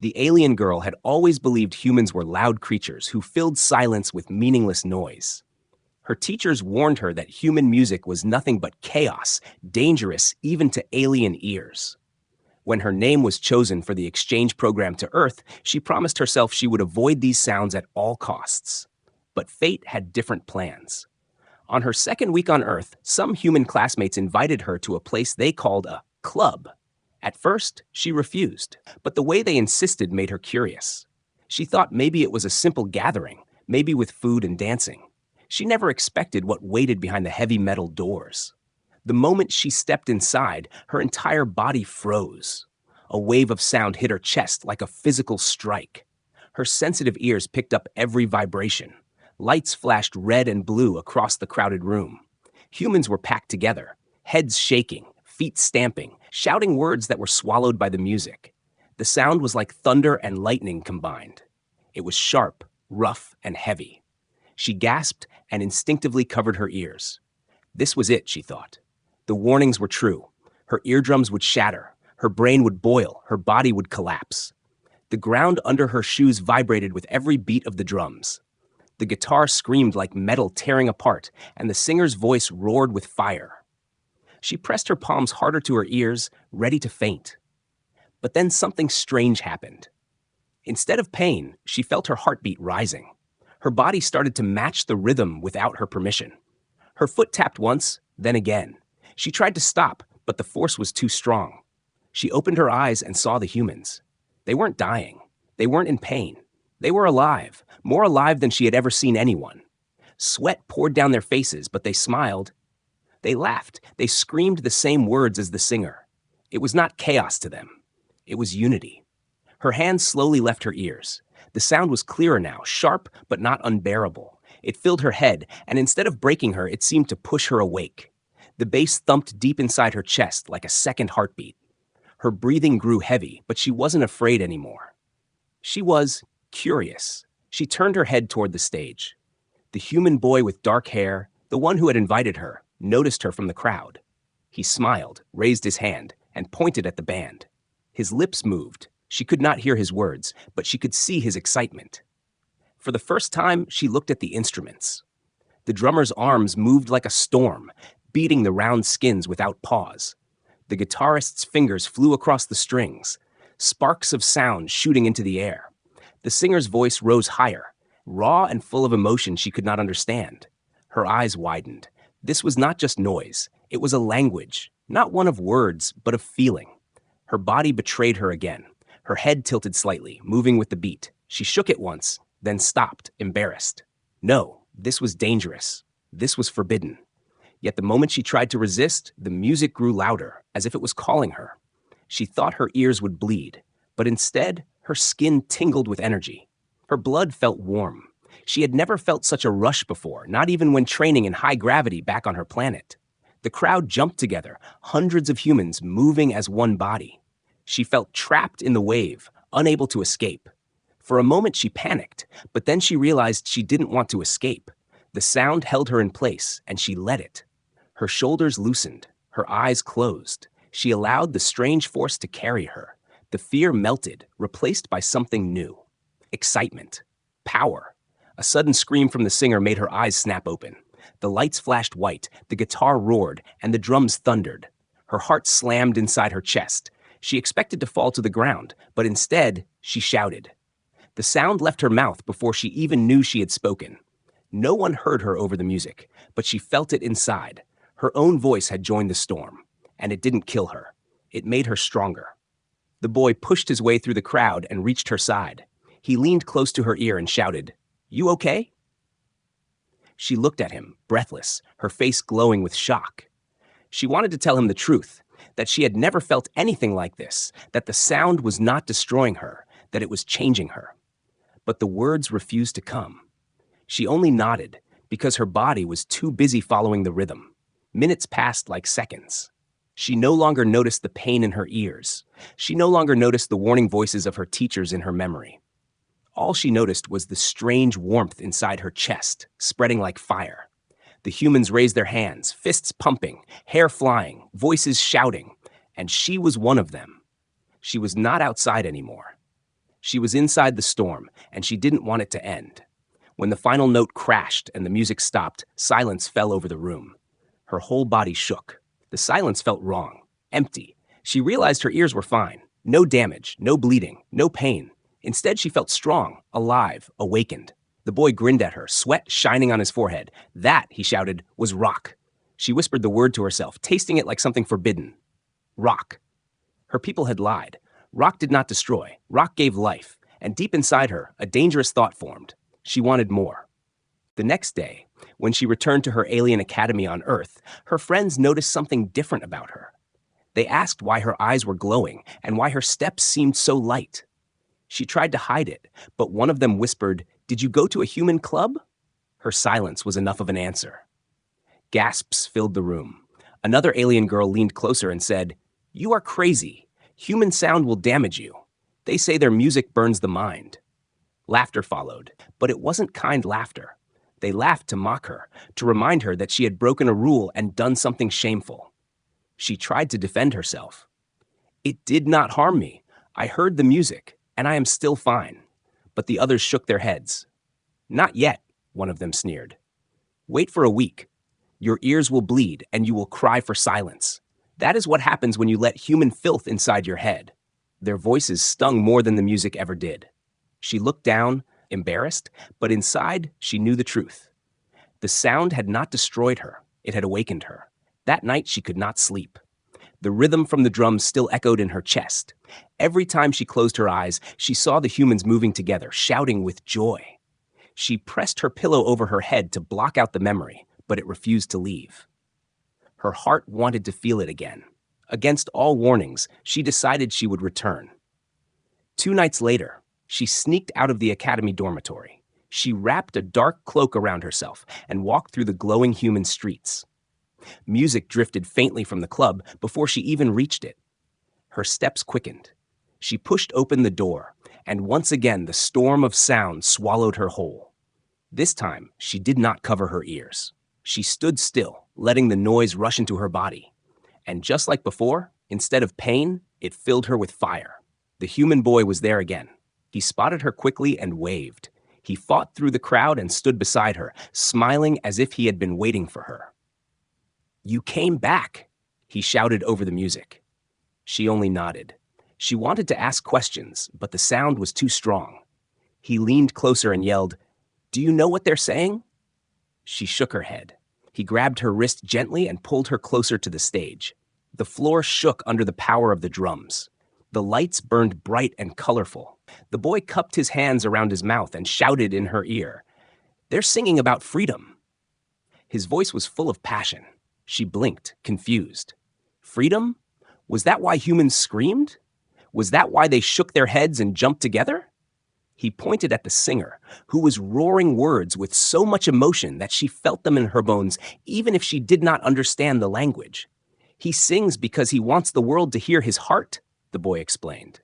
The alien girl had always believed humans were loud creatures who filled silence with meaningless noise. Her teachers warned her that human music was nothing but chaos, dangerous even to alien ears. When her name was chosen for the exchange program to Earth, she promised herself she would avoid these sounds at all costs. But fate had different plans. On her second week on Earth, some human classmates invited her to a place they called a club. At first, she refused, but the way they insisted made her curious. She thought maybe it was a simple gathering, maybe with food and dancing. She never expected what waited behind the heavy metal doors. The moment she stepped inside, her entire body froze. A wave of sound hit her chest like a physical strike. Her sensitive ears picked up every vibration. Lights flashed red and blue across the crowded room. Humans were packed together, heads shaking, feet stamping, shouting words that were swallowed by the music. The sound was like thunder and lightning combined. It was sharp, rough, and heavy. She gasped and instinctively covered her ears. This was it, she thought. The warnings were true. Her eardrums would shatter, her brain would boil, her body would collapse. The ground under her shoes vibrated with every beat of the drums. The guitar screamed like metal tearing apart, and the singer's voice roared with fire. She pressed her palms harder to her ears, ready to faint. But then something strange happened. Instead of pain, she felt her heartbeat rising. Her body started to match the rhythm without her permission. Her foot tapped once, then again. She tried to stop, but the force was too strong. She opened her eyes and saw the humans. They weren't dying. They weren't in pain. They were alive, more alive than she had ever seen anyone. Sweat poured down their faces, but they smiled. They laughed. They screamed the same words as the singer. It was not chaos to them. It was unity. Her hands slowly left her ears. The sound was clearer now, sharp but not unbearable. It filled her head, and instead of breaking her, it seemed to push her awake. The bass thumped deep inside her chest like a second heartbeat. Her breathing grew heavy, but she wasn't afraid anymore. She was curious. She turned her head toward the stage. The human boy with dark hair, the one who had invited her, noticed her from the crowd. He smiled, raised his hand, and pointed at the band. His lips moved. She could not hear his words, but she could see his excitement. For the first time, she looked at the instruments. The drummer's arms moved like a storm, beating the round skins without pause. The guitarist's fingers flew across the strings, sparks of sound shooting into the air. The singer's voice rose higher, raw and full of emotion she could not understand. Her eyes widened. This was not just noise. It was a language, not one of words, but of feeling. Her body betrayed her again. Her head tilted slightly, moving with the beat. She shook it once, then stopped, embarrassed. No, this was dangerous. This was forbidden. Yet the moment she tried to resist, the music grew louder, as if it was calling her. She thought her ears would bleed, but instead, her skin tingled with energy. Her blood felt warm. She had never felt such a rush before, not even when training in high gravity back on her planet. The crowd jumped together, hundreds of humans moving as one body. She felt trapped in the wave, unable to escape. For a moment she panicked, but then she realized she didn't want to escape. The sound held her in place, and she let it. Her shoulders loosened, her eyes closed. She allowed the strange force to carry her. The fear melted, replaced by something new. Excitement. Power. A sudden scream from the singer made her eyes snap open. The lights flashed white, the guitar roared, and the drums thundered. Her heart slammed inside her chest. She expected to fall to the ground, but instead, she shouted. The sound left her mouth before she even knew she had spoken. No one heard her over the music, but she felt it inside. Her own voice had joined the storm, and it didn't kill her. It made her stronger. The boy pushed his way through the crowd and reached her side. He leaned close to her ear and shouted, "You okay?" She looked at him, breathless, her face glowing with shock. She wanted to tell him the truth, that she had never felt anything like this, that the sound was not destroying her, that it was changing her. But the words refused to come. She only nodded, because her body was too busy following the rhythm. Minutes passed like seconds. She no longer noticed the pain in her ears. She no longer noticed the warning voices of her teachers in her memory. All she noticed was the strange warmth inside her chest, spreading like fire. The humans raised their hands, fists pumping, hair flying, voices shouting, and she was one of them. She was not outside anymore. She was inside the storm, and she didn't want it to end. When the final note crashed and the music stopped, silence fell over the room. Her whole body shook. The silence felt wrong, empty. She realized her ears were fine. No damage, no bleeding, no pain. Instead, she felt strong, alive, awakened. The boy grinned at her, sweat shining on his forehead. That, he shouted, was rock. She whispered the word to herself, tasting it like something forbidden. Rock. Her people had lied. Rock did not destroy. Rock gave life. And deep inside her, a dangerous thought formed. She wanted more. The next day, when she returned to her alien academy on Earth, her friends noticed something different about her. They asked why her eyes were glowing and why her steps seemed so light. She tried to hide it, but one of them whispered, "Did you go to a human club?" Her silence was enough of an answer. Gasps filled the room. Another alien girl leaned closer and said, "You are crazy. Human sound will damage you. They say their music burns the mind." Laughter followed, but it wasn't kind laughter. They laughed to mock her, to remind her that she had broken a rule and done something shameful. She tried to defend herself. "It did not harm me. I heard the music, and I am still fine." But the others shook their heads. "Not yet," one of them sneered. "Wait for a week. Your ears will bleed, and you will cry for silence. That is what happens when you let human filth inside your head." Their voices stung more than the music ever did. She looked down, embarrassed, but inside she knew the truth. The sound had not destroyed her. It had awakened her. That night she could not sleep. The rhythm from the drums still echoed in her chest. Every time she closed her eyes, she saw the humans moving together, shouting with joy. She pressed her pillow over her head to block out the memory, but it refused to leave. Her heart wanted to feel it again. Against all warnings, she decided she would return. 2 nights later, she sneaked out of the academy dormitory. She wrapped a dark cloak around herself and walked through the glowing human streets. Music drifted faintly from the club before she even reached it. Her steps quickened. She pushed open the door, and once again the storm of sound swallowed her whole. This time, she did not cover her ears. She stood still, letting the noise rush into her body. And just like before, instead of pain, it filled her with fire. The human boy was there again. He spotted her quickly and waved. He fought through the crowd and stood beside her, smiling as if he had been waiting for her. "You came back," he shouted over the music. She only nodded. She wanted to ask questions, but the sound was too strong. He leaned closer and yelled, "Do you know what they're saying?" She shook her head. He grabbed her wrist gently and pulled her closer to the stage. The floor shook under the power of the drums. The lights burned bright and colorful. The boy cupped his hands around his mouth and shouted in her ear, "They're singing about freedom." His voice was full of passion. She blinked, confused. Freedom? Was that why humans screamed? Was that why they shook their heads and jumped together? He pointed at the singer, who was roaring words with so much emotion that she felt them in her bones, even if she did not understand the language. "He sings because he wants the world to hear his heart," the boy explained.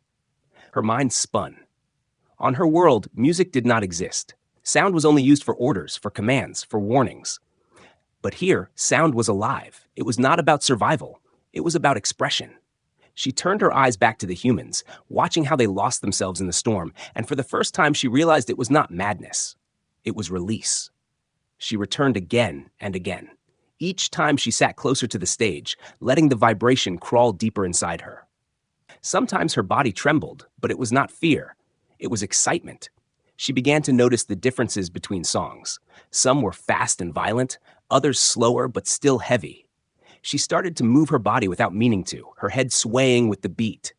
Her mind spun. On her world, music did not exist. Sound was only used for orders, for commands, for warnings. But here, sound was alive. It was not about survival. It was about expression. She turned her eyes back to the humans, watching how they lost themselves in the storm, and for the first time she realized it was not madness. It was release. She returned again and again. Each time she sat closer to the stage, letting the vibration crawl deeper inside her. Sometimes her body trembled, but it was not fear. It was excitement. She began to notice the differences between songs. Some were fast and violent, others slower but still heavy. She started to move her body without meaning to, her head swaying with the beat.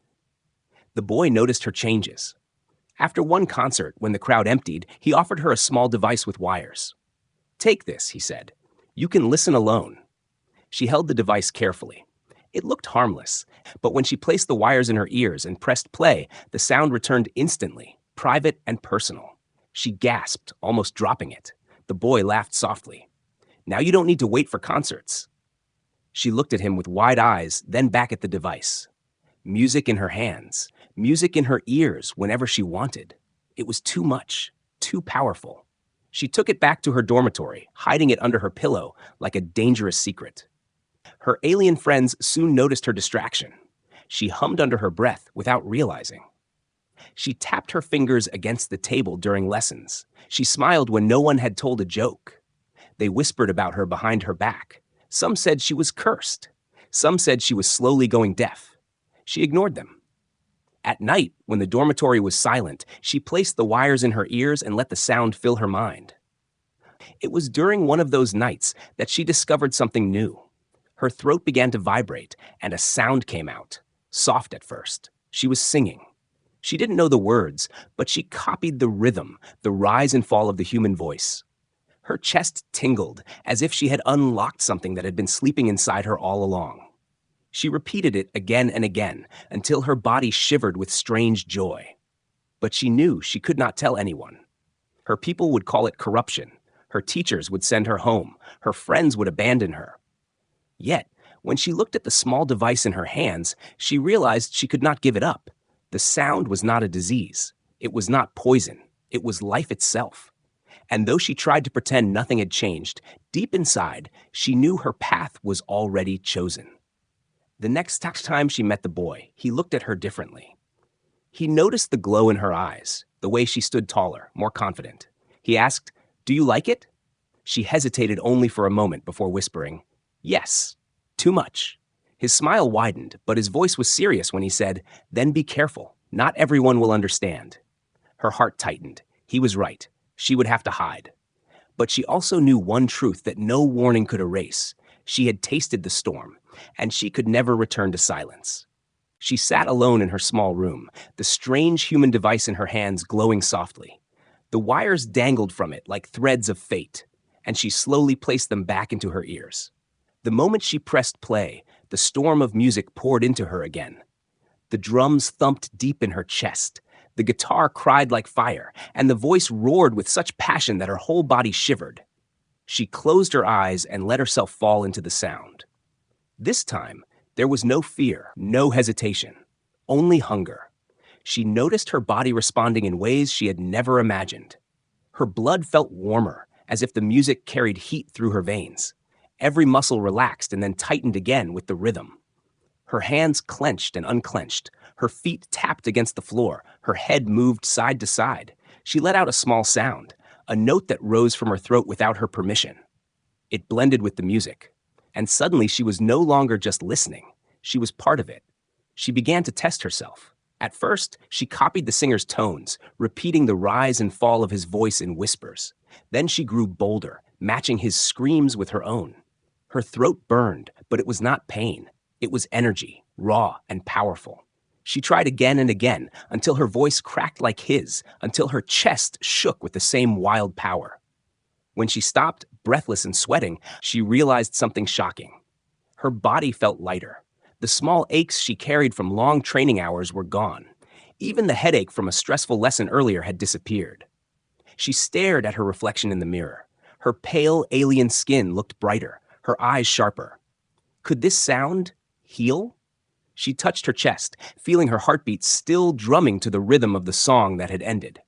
The boy noticed her changes. After one concert, when the crowd emptied, he offered her a small device with wires. "Take this," he said. "You can listen alone." She held the device carefully. It looked harmless, but when she placed the wires in her ears and pressed play, the sound returned instantly, private and personal. She gasped, almost dropping it. The boy laughed softly. "Now you don't need to wait for concerts." She looked at him with wide eyes, then back at the device. Music in her hands, music in her ears whenever she wanted. It was too much, too powerful. She took it back to her dormitory, hiding it under her pillow like a dangerous secret. Her alien friends soon noticed her distraction. She hummed under her breath without realizing. She tapped her fingers against the table during lessons. She smiled when no one had told a joke. They whispered about her behind her back. Some said she was cursed. Some said she was slowly going deaf. She ignored them. At night, when the dormitory was silent, she placed the wires in her ears and let the sound fill her mind. It was during one of those nights that she discovered something new. Her throat began to vibrate, and a sound came out, soft at first. She was singing. She didn't know the words, but she copied the rhythm, the rise and fall of the human voice. Her chest tingled, as if she had unlocked something that had been sleeping inside her all along. She repeated it again and again, until her body shivered with strange joy. But she knew she could not tell anyone. Her people would call it corruption. Her teachers would send her home. Her friends would abandon her. Yet, when she looked at the small device in her hands, she realized she could not give it up. The sound was not a disease. It was not poison. It was life itself. And though she tried to pretend nothing had changed, deep inside, she knew her path was already chosen. The next time she met the boy, he looked at her differently. He noticed the glow in her eyes, the way she stood taller, more confident. He asked, "Do you like it?" She hesitated only for a moment before whispering, "Yes, too much." His smile widened, but his voice was serious when he said, "Then be careful. Not everyone will understand." Her heart tightened. He was right. She would have to hide. But she also knew one truth that no warning could erase. She had tasted the storm, and she could never return to silence. She sat alone in her small room, the strange human device in her hands glowing softly. The wires dangled from it like threads of fate, and she slowly placed them back into her ears. The moment she pressed play, the storm of music poured into her again. The drums thumped deep in her chest. The guitar cried like fire, and the voice roared with such passion that her whole body shivered. She closed her eyes and let herself fall into the sound. This time, there was no fear, no hesitation, only hunger. She noticed her body responding in ways she had never imagined. Her blood felt warmer, as if the music carried heat through her veins. Every muscle relaxed and then tightened again with the rhythm. Her hands clenched and unclenched. Her feet tapped against the floor. Her head moved side to side. She let out a small sound, a note that rose from her throat without her permission. It blended with the music, and suddenly she was no longer just listening. She was part of it. She began to test herself. At first, she copied the singer's tones, repeating the rise and fall of his voice in whispers. Then she grew bolder, matching his screams with her own. Her throat burned, but it was not pain. It was energy, raw and powerful. She tried again and again, until her voice cracked like his, until her chest shook with the same wild power. When she stopped, breathless and sweating, she realized something shocking. Her body felt lighter. The small aches she carried from long training hours were gone. Even the headache from a stressful lesson earlier had disappeared. She stared at her reflection in the mirror. Her pale, alien skin looked brighter, her eyes sharper. Could this sound heal? She touched her chest, feeling her heartbeat still drumming to the rhythm of the song that had ended.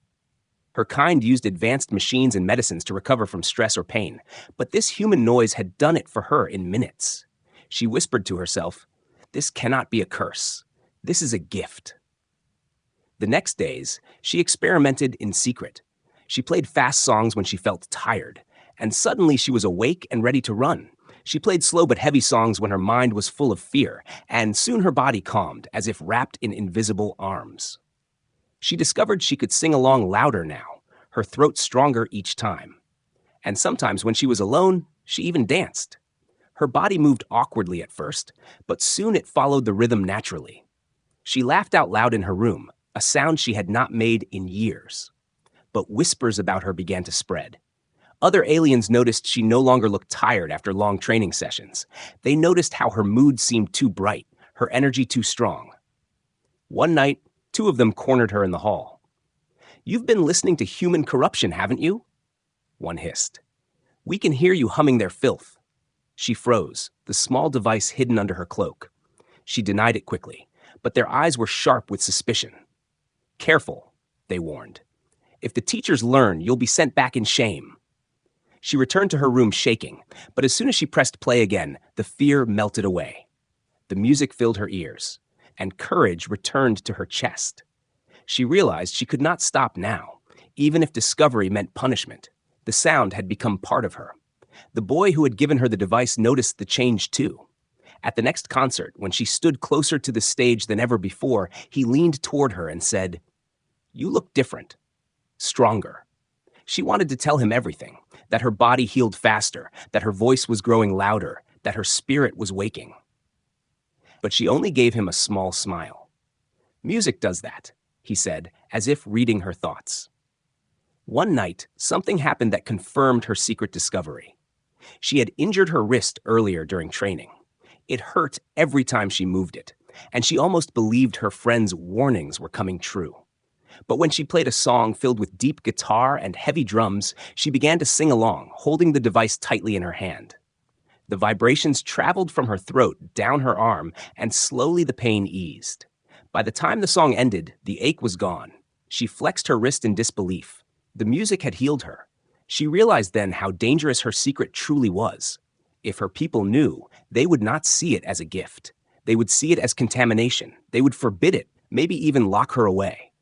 Her kind used advanced machines and medicines to recover from stress or pain, but this human noise had done it for her in minutes. She whispered to herself, "This cannot be a curse. This is a gift." The next days, she experimented in secret. She played fast songs when she felt tired, and suddenly she was awake and ready to run. She played slow but heavy songs when her mind was full of fear, and soon her body calmed, as if wrapped in invisible arms. She discovered she could sing along louder now, her throat stronger each time. And sometimes when she was alone, she even danced. Her body moved awkwardly at first, but soon it followed the rhythm naturally. She laughed out loud in her room, a sound she had not made in years. But whispers about her began to spread. Other aliens noticed she no longer looked tired after long training sessions. They noticed how her mood seemed too bright, her energy too strong. One night, two of them cornered her in the hall. "You've been listening to human corruption, haven't you?" One hissed. "We can hear you humming their filth." She froze, the small device hidden under her cloak. She denied it quickly, but their eyes were sharp with suspicion. "Careful," they warned. "If the teachers learn, you'll be sent back in shame." She returned to her room shaking, but as soon as she pressed play again, the fear melted away. The music filled her ears, and courage returned to her chest. She realized she could not stop now, even if discovery meant punishment. The sound had become part of her. The boy who had given her the device noticed the change too. At the next concert, when she stood closer to the stage than ever before, he leaned toward her and said, "You look different, stronger." She wanted to tell him everything, that her body healed faster, that her voice was growing louder, that her spirit was waking. But she only gave him a small smile. "Music does that," he said, as if reading her thoughts. One night, something happened that confirmed her secret discovery. She had injured her wrist earlier during training. It hurt every time she moved it, and she almost believed her friends' warnings were coming true. But when she played a song filled with deep guitar and heavy drums, she began to sing along, holding the device tightly in her hand. The vibrations traveled from her throat down her arm, and slowly the pain eased. By the time the song ended, the ache was gone. She flexed her wrist in disbelief. The music had healed her. She realized then how dangerous her secret truly was. If her people knew, they would not see it as a gift. They would see it as contamination. They would forbid it, maybe even lock her away.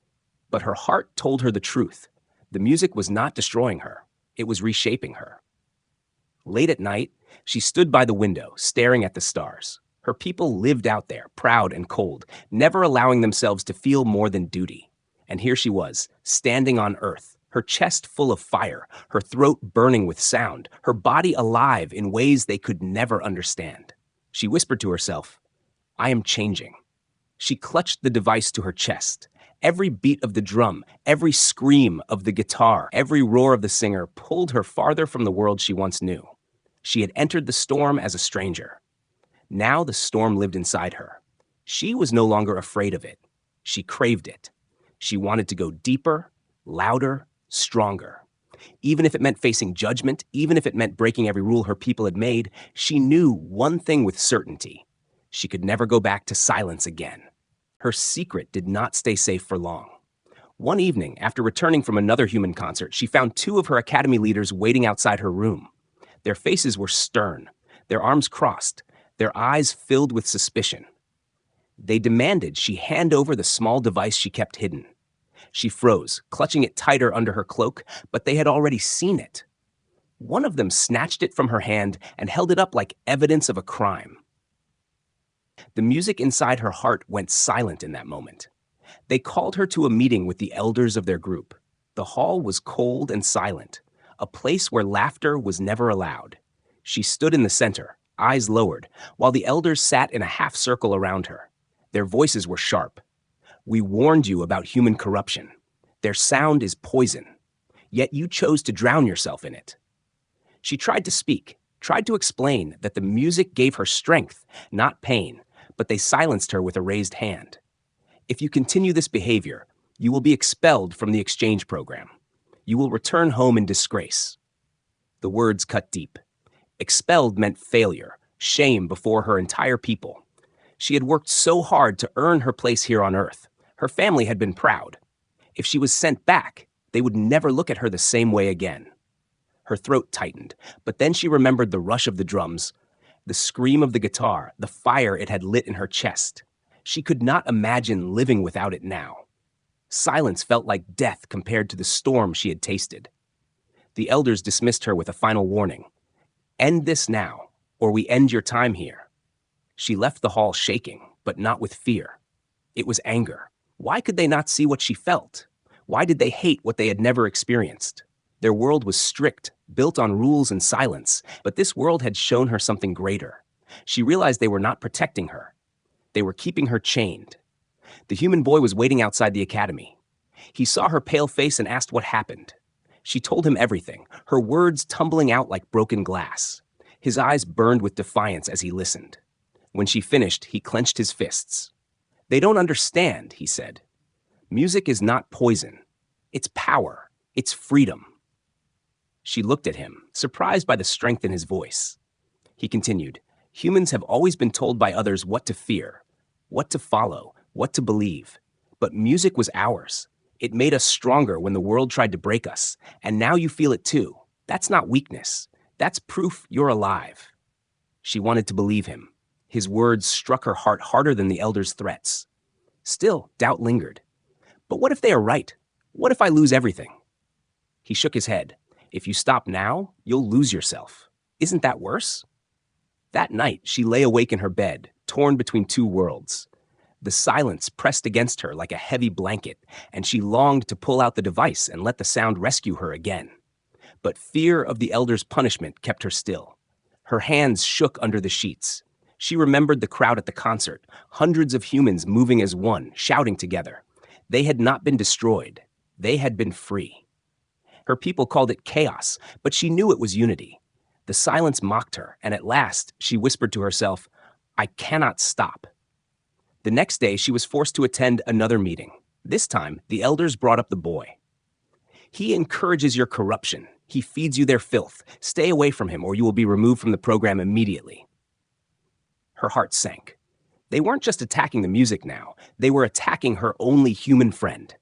But her heart told her the truth. The music was not destroying her. It was reshaping her. Late at night, she stood by the window, staring at the stars. Her people lived out there, proud and cold, never allowing themselves to feel more than duty. And here she was, standing on Earth, her chest full of fire, her throat burning with sound, her body alive in ways they could never understand. She whispered to herself, "I am changing." She clutched the device to her chest. Every beat of the drum, every scream of the guitar, every roar of the singer pulled her farther from the world she once knew. She had entered the storm as a stranger. Now the storm lived inside her. She was no longer afraid of it. She craved it. She wanted to go deeper, louder, stronger. Even if it meant facing judgment, even if it meant breaking every rule her people had made, she knew one thing with certainty. She could never go back to silence again. Her secret did not stay safe for long. One evening, after returning from another human concert, she found two of her academy leaders waiting outside her room. Their faces were stern, their arms crossed, their eyes filled with suspicion. They demanded she hand over the small device she kept hidden. She froze, clutching it tighter under her cloak, but they had already seen it. One of them snatched it from her hand and held it up like evidence of a crime. The music inside her heart went silent in that moment. They called her to a meeting with the elders of their group. The hall was cold and silent, a place where laughter was never allowed. She stood in the center, eyes lowered, while the elders sat in a half circle around her. Their voices were sharp. "We warned you about human corruption. Their sound is poison. Yet you chose to drown yourself in it." She tried to speak, tried to explain that the music gave her strength, not pain, but they silenced her with a raised hand. "If you continue this behavior, you will be expelled from the exchange program. You will return home in disgrace." The words cut deep. Expelled meant failure, shame before her entire people. She had worked so hard to earn her place here on Earth. Her family had been proud. If she was sent back, they would never look at her the same way again. Her throat tightened, but then she remembered the rush of the drums, the scream of the guitar, the fire it had lit in her chest. She could not imagine living without it now. Silence felt like death compared to the storm she had tasted. The elders dismissed her with a final warning. "End this now, or we end your time here." She left the hall shaking, but not with fear. It was anger. Why could they not see what she felt? Why did they hate what they had never experienced? Their world was strict, built on rules and silence, but this world had shown her something greater. She realized they were not protecting her. They were keeping her chained. The human boy was waiting outside the academy. He saw her pale face and asked what happened. She told him everything, her words tumbling out like broken glass. His eyes burned with defiance as he listened. When she finished, he clenched his fists. "They don't understand," he said. "Music is not poison. It's power. It's freedom." She looked at him, surprised by the strength in his voice. He continued, "Humans have always been told by others what to fear, what to follow, what to believe. But music was ours. It made us stronger when the world tried to break us, and now you feel it too. That's not weakness. That's proof you're alive." She wanted to believe him. His words struck her heart harder than the elders' threats. Still, doubt lingered. But what if they are right? What if I lose everything? He shook his head. If you stop now, you'll lose yourself. Isn't that worse? That night, she lay awake in her bed, torn between two worlds. The silence pressed against her like a heavy blanket, and she longed to pull out the device and let the sound rescue her again. But fear of the elder's punishment kept her still. Her hands shook under the sheets. She remembered the crowd at the concert, hundreds of humans moving as one, shouting together. They had not been destroyed. They had been free. Her people called it chaos, but she knew it was unity. The silence mocked her, and at last she whispered to herself, I cannot stop. The next day, she was forced to attend another meeting. This time, the elders brought up the boy. He encourages your corruption. He feeds you their filth. Stay away from him, or you will be removed from the program immediately. Her heart sank. They weren't just attacking the music now. They were attacking her only human friend.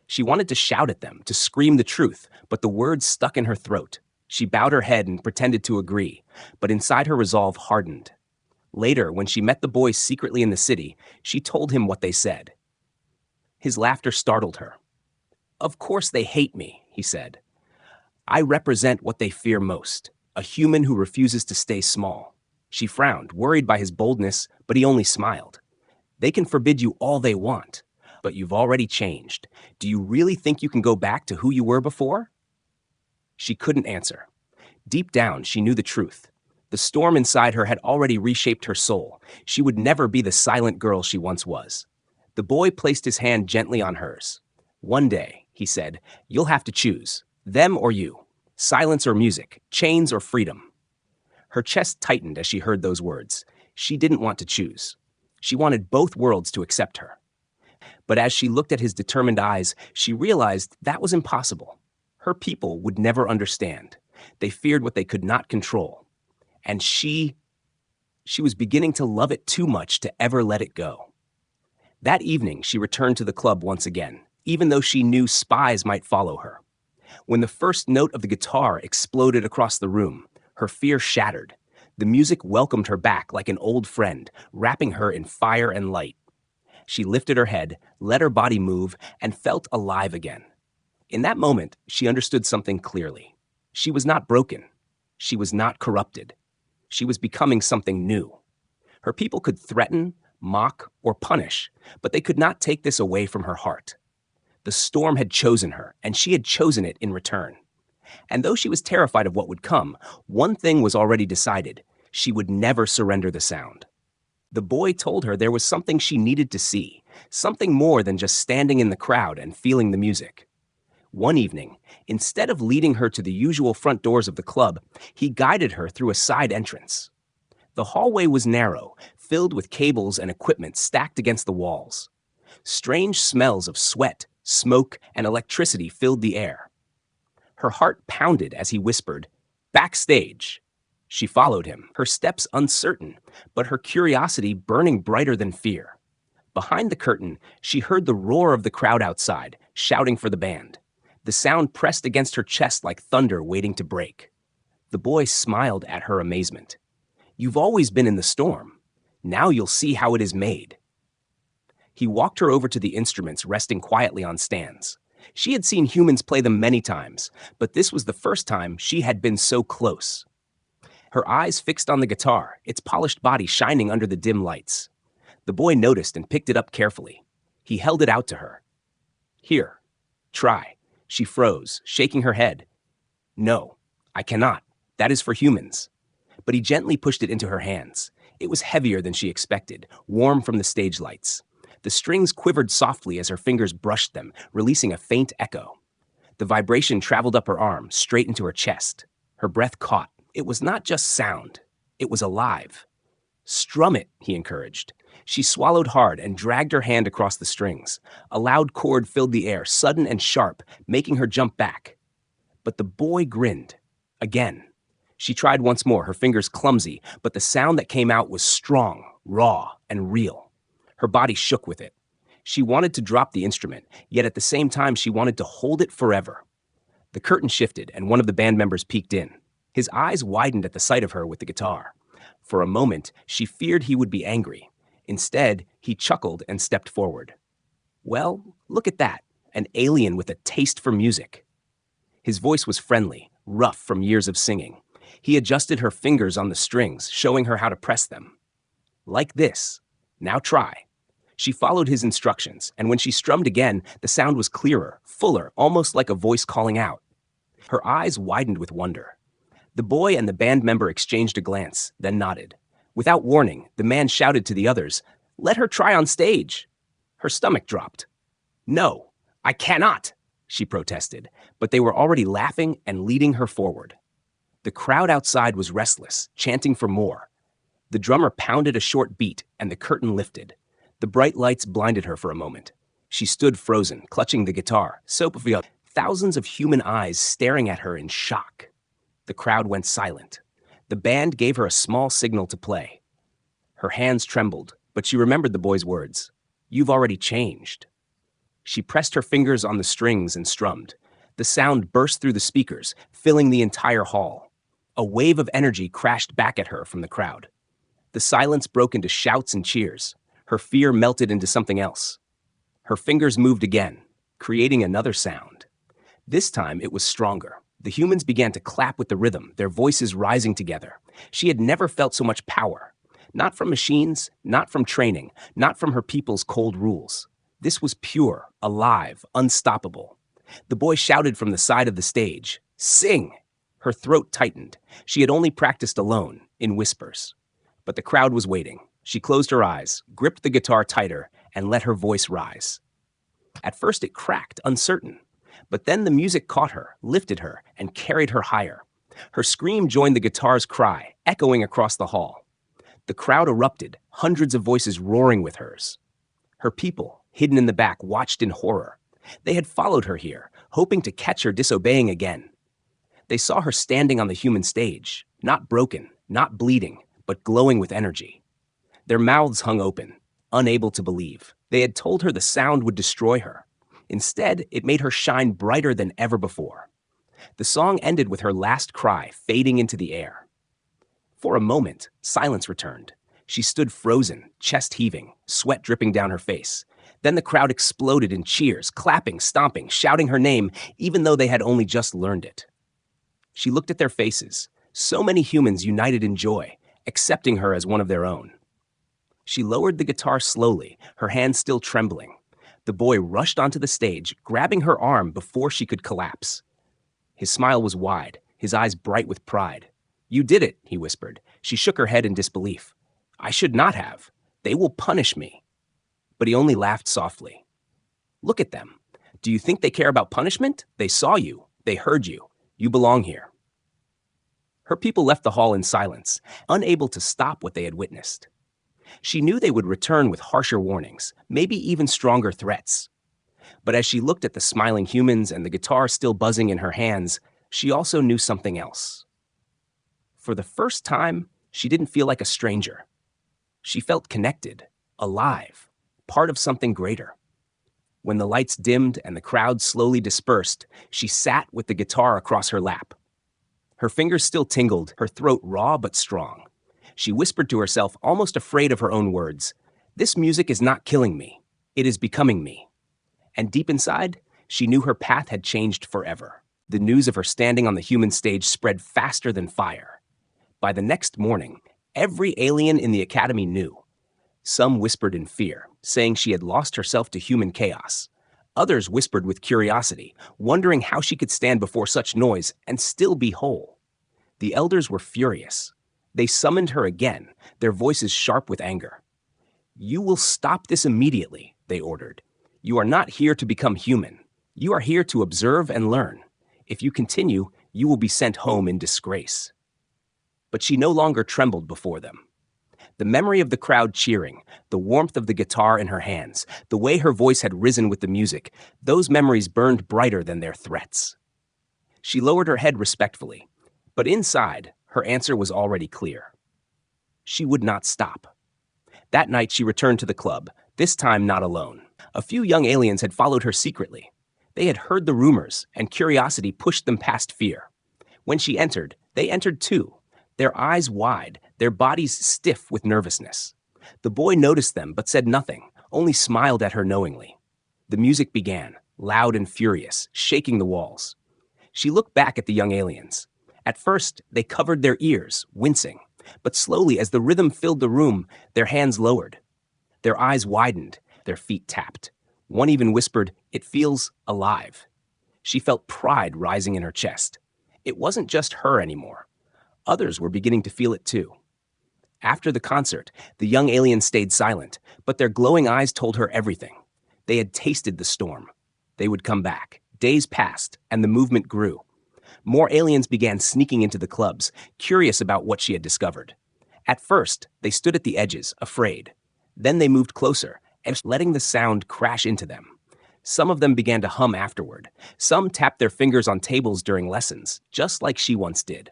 She wanted to shout at them, to scream the truth, but the words stuck in her throat. She bowed her head and pretended to agree, but inside her resolve hardened. Later, when she met the boy secretly in the city, she told him what they said. His laughter startled her. Of course they hate me, he said. I represent what they fear most, a human who refuses to stay small. She frowned, worried by his boldness, but he only smiled. They can forbid you all they want, but you've already changed. Do you really think you can go back to who you were before? She couldn't answer. Deep down, she knew the truth. The storm inside her had already reshaped her soul. She would never be the silent girl she once was. The boy placed his hand gently on hers. One day, he said, you'll have to choose, them or you, silence or music, chains or freedom. Her chest tightened as she heard those words. She didn't want to choose. She wanted both worlds to accept her. But as she looked at his determined eyes, she realized that was impossible. Her people would never understand. They feared what they could not control. And she was beginning to love it too much to ever let it go. That evening, she returned to the club once again, even though she knew spies might follow her. When the first note of the guitar exploded across the room, her fear shattered. The music welcomed her back like an old friend, wrapping her in fire and light. She lifted her head, let her body move, and felt alive again. In that moment, she understood something clearly. She was not broken. She was not corrupted. She was becoming something new. Her people could threaten, mock, or punish, but they could not take this away from her heart. The storm had chosen her, and she had chosen it in return. And though she was terrified of what would come, one thing was already decided. She would never surrender the sound. The boy told her there was something she needed to see, something more than just standing in the crowd and feeling the music. One evening, instead of leading her to the usual front doors of the club, he guided her through a side entrance. The hallway was narrow, filled with cables and equipment stacked against the walls. Strange smells of sweat, smoke, and electricity filled the air. Her heart pounded as he whispered, "Backstage." She followed him, her steps uncertain, but her curiosity burning brighter than fear. Behind the curtain, she heard the roar of the crowd outside, shouting for the band. The sound pressed against her chest like thunder waiting to break. The boy smiled at her amazement. "You've always been in the storm. Now you'll see how it is made." He walked her over to the instruments resting quietly on stands. She had seen humans play them many times, but this was the first time she had been so close. Her eyes fixed on the guitar, its polished body shining under the dim lights. The boy noticed and picked it up carefully. He held it out to her. "Here, try." She froze, shaking her head. "No, I cannot. That is for humans." But he gently pushed it into her hands. It was heavier than she expected, warm from the stage lights. The strings quivered softly as her fingers brushed them, releasing a faint echo. The vibration traveled up her arm, straight into her chest. Her breath caught. It was not just sound. It was alive. "Strum it," he encouraged. She swallowed hard and dragged her hand across the strings. A loud chord filled the air, sudden and sharp, making her jump back. But the boy grinned. Again. She tried once more, her fingers clumsy, but the sound that came out was strong, raw, and real. Her body shook with it. She wanted to drop the instrument, yet at the same time she wanted to hold it forever. The curtain shifted, and one of the band members peeked in. His eyes widened at the sight of her with the guitar. For a moment, she feared he would be angry. Instead, he chuckled and stepped forward. Well, look at that. An alien with a taste for music. His voice was friendly, rough from years of singing. He adjusted her fingers on the strings, showing her how to press them. Like this. Now try. She followed his instructions, and when she strummed again, the sound was clearer, fuller, almost like a voice calling out. Her eyes widened with wonder. The boy and the band member exchanged a glance, then nodded. Without warning, the man shouted to the others, "Let her try on stage!" Her stomach dropped. "No, I cannot!" she protested, but they were already laughing and leading her forward. The crowd outside was restless, chanting for more. The drummer pounded a short beat, and the curtain lifted. The bright lights blinded her for a moment. She stood frozen, clutching the guitar, thousands of human eyes staring at her in shock. The crowd went silent. The band gave her a small signal to play. Her hands trembled, but she remembered the boy's words. "You've already changed." She pressed her fingers on the strings and strummed. The sound burst through the speakers, filling the entire hall. A wave of energy crashed back at her from the crowd. The silence broke into shouts and cheers. Her fear melted into something else. Her fingers moved again, creating another sound. This time it was stronger. The humans began to clap with the rhythm, their voices rising together. She had never felt so much power. Not from machines, not from training, not from her people's cold rules. This was pure, alive, unstoppable. The boy shouted from the side of the stage, "Sing!" Her throat tightened. She had only practiced alone, in whispers. But the crowd was waiting. She closed her eyes, gripped the guitar tighter, and let her voice rise. At first it cracked, uncertain. But then the music caught her, lifted her, and carried her higher. Her scream joined the guitar's cry, echoing across the hall. The crowd erupted, hundreds of voices roaring with hers. Her people, hidden in the back, watched in horror. They had followed her here, hoping to catch her disobeying again. They saw her standing on the human stage, not broken, not bleeding, but glowing with energy. Their mouths hung open, unable to believe. They had told her the sound would destroy her. Instead, it made her shine brighter than ever before. The song ended with her last cry fading into the air. For a moment, silence returned. She stood frozen, chest heaving, sweat dripping down her face. Then the crowd exploded in cheers, clapping, stomping, shouting her name, even though they had only just learned it. She looked at their faces, so many humans united in joy, accepting her as one of their own. She lowered the guitar slowly, her hands still trembling. The boy rushed onto the stage, grabbing her arm before she could collapse. His smile was wide, his eyes bright with pride. "You did it," he whispered. She shook her head in disbelief. "I should not have. They will punish me." But he only laughed softly. "Look at them. Do you think they care about punishment? They saw you. They heard you. You belong here." Her people left the hall in silence, unable to stop what they had witnessed. She knew they would return with harsher warnings, maybe even stronger threats. But as she looked at the smiling humans and the guitar still buzzing in her hands, she also knew something else. For the first time, she didn't feel like a stranger. She felt connected, alive, part of something greater. When the lights dimmed and the crowd slowly dispersed, she sat with the guitar across her lap. Her fingers still tingled, her throat raw but strong. She whispered to herself, almost afraid of her own words, "This music is not killing me. It is becoming me." And deep inside, she knew her path had changed forever. The news of her standing on the human stage spread faster than fire. By the next morning, every alien in the academy knew. Some whispered in fear, saying she had lost herself to human chaos. Others whispered with curiosity, wondering how she could stand before such noise and still be whole. The elders were furious. They summoned her again, their voices sharp with anger. "You will stop this immediately," they ordered. "You are not here to become human. You are here to observe and learn. If you continue, you will be sent home in disgrace." But she no longer trembled before them. The memory of the crowd cheering, the warmth of the guitar in her hands, the way her voice had risen with the music, those memories burned brighter than their threats. She lowered her head respectfully, but inside, her answer was already clear. She would not stop. That night she returned to the club, this time not alone. A few young aliens had followed her secretly. They had heard the rumors, and curiosity pushed them past fear. When she entered, they entered too, their eyes wide, their bodies stiff with nervousness. The boy noticed them but said nothing, only smiled at her knowingly. The music began, loud and furious, shaking the walls. She looked back at the young aliens. At first, they covered their ears, wincing. But slowly, as the rhythm filled the room, their hands lowered. Their eyes widened, their feet tapped. One even whispered, "It feels alive." She felt pride rising in her chest. It wasn't just her anymore. Others were beginning to feel it too. After the concert, the young aliens stayed silent, but their glowing eyes told her everything. They had tasted the storm. They would come back. Days passed, and the movement grew. More aliens began sneaking into the clubs, curious about what she had discovered. At first, they stood at the edges, afraid. Then they moved closer, letting the sound crash into them. Some of them began to hum afterward. Some tapped their fingers on tables during lessons, just like she once did.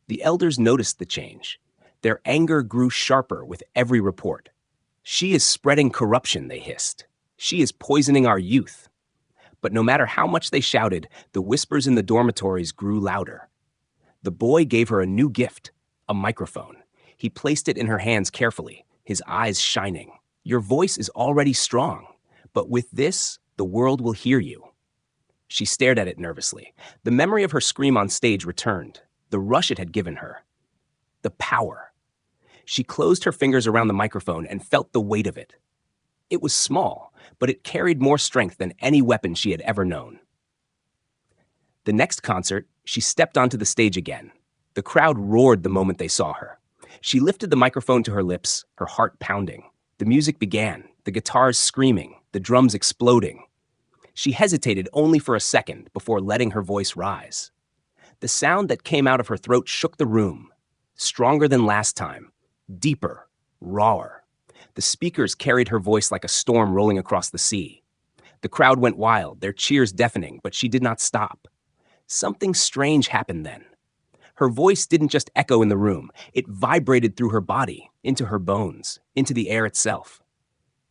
The elders noticed the change. Their anger grew sharper with every report. "She is spreading corruption," they hissed. "She is poisoning our youth." But no matter how much they shouted, the whispers in the dormitories grew louder. The boy gave her a new gift, a microphone. He placed it in her hands carefully, his eyes shining. "Your voice is already strong, but with this, the world will hear you." She stared at it nervously. The memory of her scream on stage returned, the rush it had given her. The power. She closed her fingers around the microphone and felt the weight of it. It was small, but it carried more strength than any weapon she had ever known. The next concert, she stepped onto the stage again. The crowd roared the moment they saw her. She lifted the microphone to her lips, her heart pounding. The music began, the guitars screaming, the drums exploding. She hesitated only for a second before letting her voice rise. The sound that came out of her throat shook the room. Stronger than last time, deeper, rawer. The speakers carried her voice like a storm rolling across the sea. The crowd went wild, their cheers deafening, but she did not stop. Something strange happened then. Her voice didn't just echo in the room, it vibrated through her body, into her bones, into the air itself.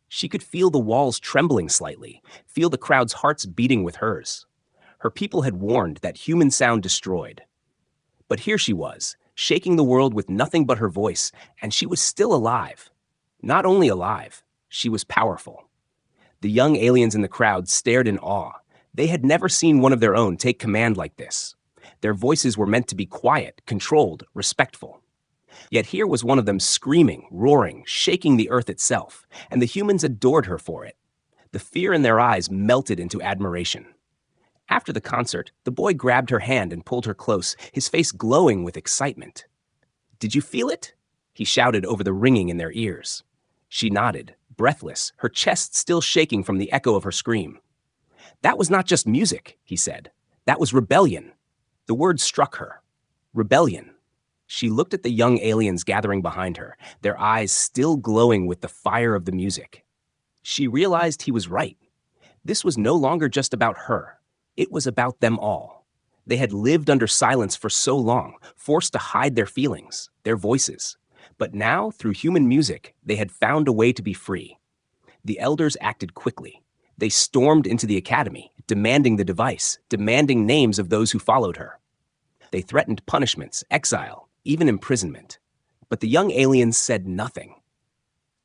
She could feel the walls trembling slightly, feel the crowd's hearts beating with hers. Her people had warned that human sound destroyed. But here she was, shaking the world with nothing but her voice, and she was still alive. Not only alive, she was powerful. The young aliens in the crowd stared in awe. They had never seen one of their own take command like this. Their voices were meant to be quiet, controlled, respectful. Yet here was one of them screaming, roaring, shaking the earth itself, and the humans adored her for it. The fear in their eyes melted into admiration. After the concert, the boy grabbed her hand and pulled her close, his face glowing with excitement. "Did you feel it?" he shouted over the ringing in their ears. She nodded, breathless, her chest still shaking from the echo of her scream. "That was not just music," he said. "That was rebellion." The word struck her. Rebellion. She looked at the young aliens gathering behind her, their eyes still glowing with the fire of the music. She realized he was right. This was no longer just about her. It was about them all. They had lived under silence for so long, forced to hide their feelings, their voices. But now, through human music, they had found a way to be free. The elders acted quickly. They stormed into the academy, demanding the device, demanding names of those who followed her. They threatened punishments, exile, even imprisonment. But the young aliens said nothing.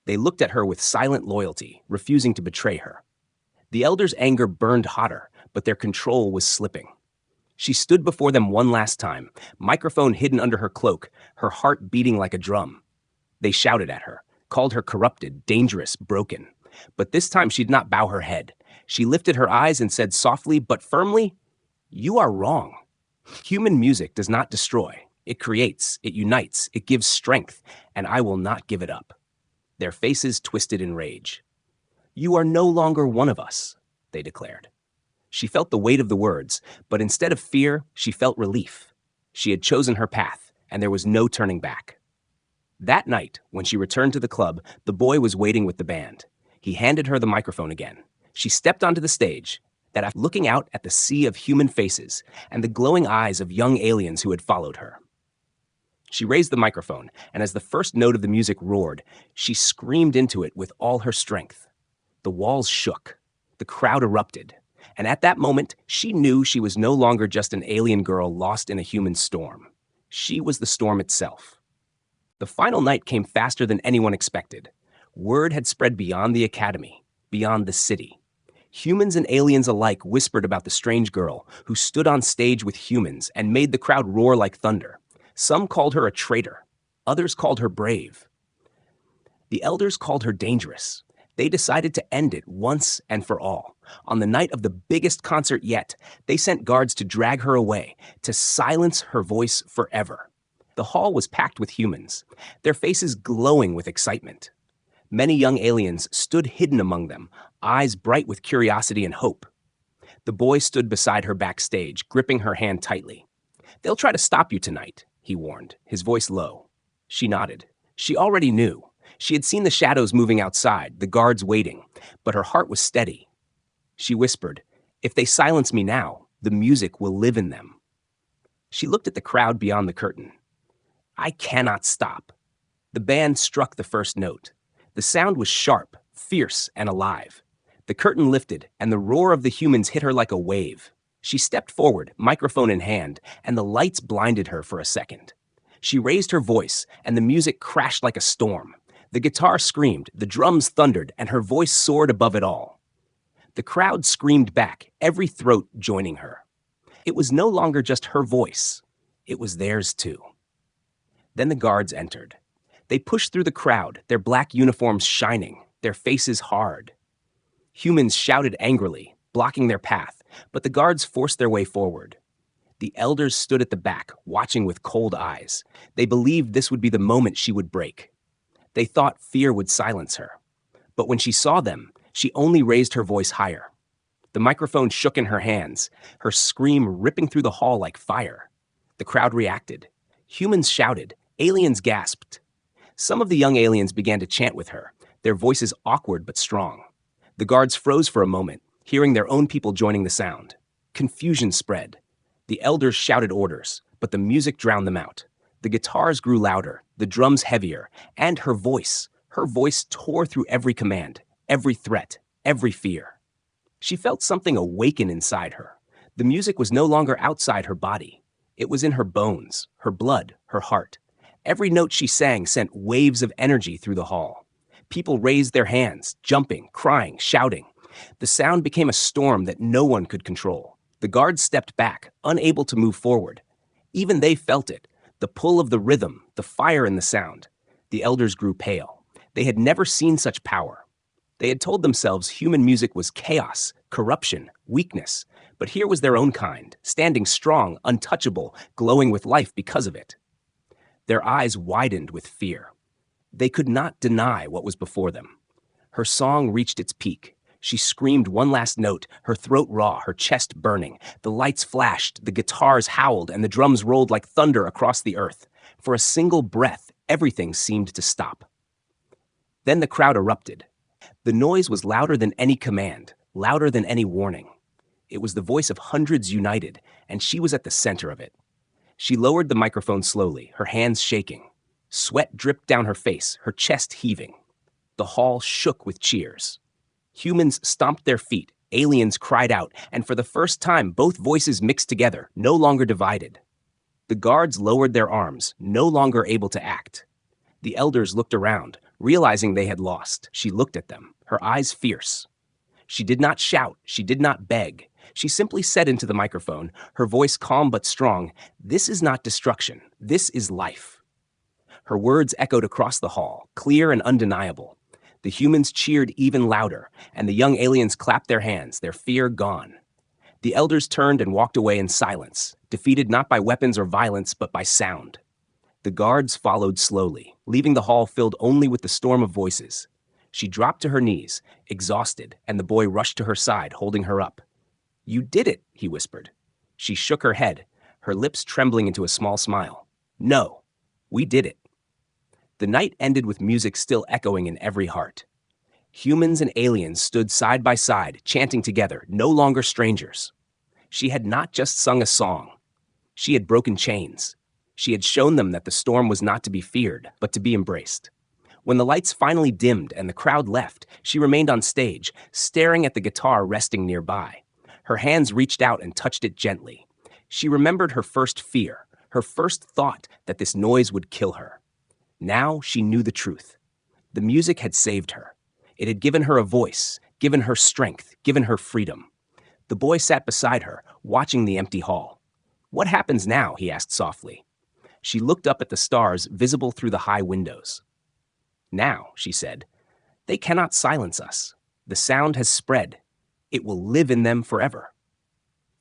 They looked at her with silent loyalty, refusing to betray her. The elders' anger burned hotter, but their control was slipping. She stood before them one last time, microphone hidden under her cloak, her heart beating like a drum. They shouted at her, called her corrupted, dangerous, broken. But this time she did not bow her head. She lifted her eyes and said softly but firmly, "You are wrong. Human music does not destroy. It creates, it unites, it gives strength, and I will not give it up." Their faces twisted in rage. "You are no longer one of us," they declared. She felt the weight of the words, but instead of fear, she felt relief. She had chosen her path, and there was no turning back. That night, when she returned to the club, the boy was waiting with the band. He handed her the microphone again. She stepped onto the stage, looking out at the sea of human faces and the glowing eyes of young aliens who had followed her. She raised the microphone, and as the first note of the music roared, she screamed into it with all her strength. The walls shook. The crowd erupted. And at that moment, she knew she was no longer just an alien girl lost in a human storm. She was the storm itself. The final night came faster than anyone expected. Word had spread beyond the academy, beyond the city. Humans and aliens alike whispered about the strange girl who stood on stage with humans and made the crowd roar like thunder. Some called her a traitor. Others called her brave. The elders called her dangerous. They decided to end it once and for all. On the night of the biggest concert yet, they sent guards to drag her away, to silence her voice forever. The hall was packed with humans, their faces glowing with excitement. Many young aliens stood hidden among them, eyes bright with curiosity and hope. The boy stood beside her backstage, gripping her hand tightly. "They'll try to stop you tonight," he warned, his voice low. She nodded. She already knew. She had seen the shadows moving outside, the guards waiting, but her heart was steady. She whispered, "If they silence me now, the music will live in them." She looked at the crowd beyond the curtain. "I cannot stop." The band struck the first note. The sound was sharp, fierce, and alive. The curtain lifted, and the roar of the humans hit her like a wave. She stepped forward, microphone in hand, and the lights blinded her for a second. She raised her voice, and the music crashed like a storm. The guitar screamed, the drums thundered, and her voice soared above it all. The crowd screamed back, every throat joining her. It was no longer just her voice. It was theirs too. Then the guards entered. They pushed through the crowd, their black uniforms shining, their faces hard. Humans shouted angrily, blocking their path, but the guards forced their way forward. The elders stood at the back, watching with cold eyes. They believed this would be the moment she would break. They thought fear would silence her. But when she saw them, she only raised her voice higher. The microphone shook in her hands, her scream ripping through the hall like fire. The crowd reacted. Humans shouted, aliens gasped. Some of the young aliens began to chant with her, their voices awkward but strong. The guards froze for a moment, hearing their own people joining the sound. Confusion spread. The elders shouted orders, but the music drowned them out. The guitars grew louder, the drums heavier, and her voice tore through every command, every threat, every fear. She felt something awaken inside her. The music was no longer outside her body. It was in her bones, her blood, her heart. Every note she sang sent waves of energy through the hall. People raised their hands, jumping, crying, shouting. The sound became a storm that no one could control. The guards stepped back, unable to move forward. Even they felt it, the pull of the rhythm, the fire in the sound. The elders grew pale. They had never seen such power. They had told themselves human music was chaos, corruption, weakness, but here was their own kind, standing strong, untouchable, glowing with life because of it. Their eyes widened with fear. They could not deny what was before them. Her song reached its peak. She screamed one last note, her throat raw, her chest burning. The lights flashed, the guitars howled, and the drums rolled like thunder across the earth. For a single breath, everything seemed to stop. Then the crowd erupted. The noise was louder than any command, louder than any warning. It was the voice of hundreds united, and she was at the center of it. She lowered the microphone slowly, her hands shaking. Sweat dripped down her face, her chest heaving. The hall shook with cheers. Humans stomped their feet, aliens cried out, and for the first time, both voices mixed together, no longer divided. The guards lowered their arms, no longer able to act. The elders looked around, realizing they had lost. She looked at them, her eyes fierce. She did not shout, she did not beg. She simply said into the microphone, her voice calm but strong, "This is not destruction, this is life." Her words echoed across the hall, clear and undeniable. The humans cheered even louder, and the young aliens clapped their hands, their fear gone. The elders turned and walked away in silence, defeated not by weapons or violence, but by sound. The guards followed slowly, leaving the hall filled only with the storm of voices. She dropped to her knees, exhausted, and the boy rushed to her side, holding her up. "You did it," he whispered. She shook her head, her lips trembling into a small smile. "No, we did it." The night ended with music still echoing in every heart. Humans and aliens stood side by side, chanting together, no longer strangers. She had not just sung a song. She had broken chains. She had shown them that the storm was not to be feared, but to be embraced. When the lights finally dimmed and the crowd left, she remained on stage, staring at the guitar resting nearby. Her hands reached out and touched it gently. She remembered her first fear, her first thought that this noise would kill her. Now she knew the truth. The music had saved her. It had given her a voice, given her strength, given her freedom. The boy sat beside her, watching the empty hall. "What happens now?" he asked softly. She looked up at the stars visible through the high windows. "Now," she said, "they cannot silence us. The sound has spread. It will live in them forever."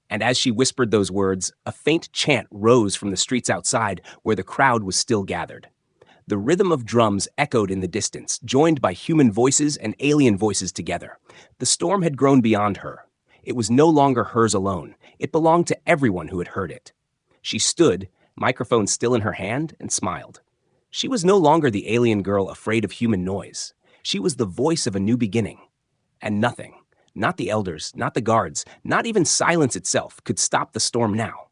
And as she whispered those words, a faint chant rose from the streets outside where the crowd was still gathered. The rhythm of drums echoed in the distance, joined by human voices and alien voices together. The storm had grown beyond her. It was no longer hers alone. It belonged to everyone who had heard it. She stood, microphone still in her hand, and smiled. She was no longer the alien girl afraid of human noise. She was the voice of a new beginning. And nothing, not the elders, not the guards, not even silence itself, could stop the storm now.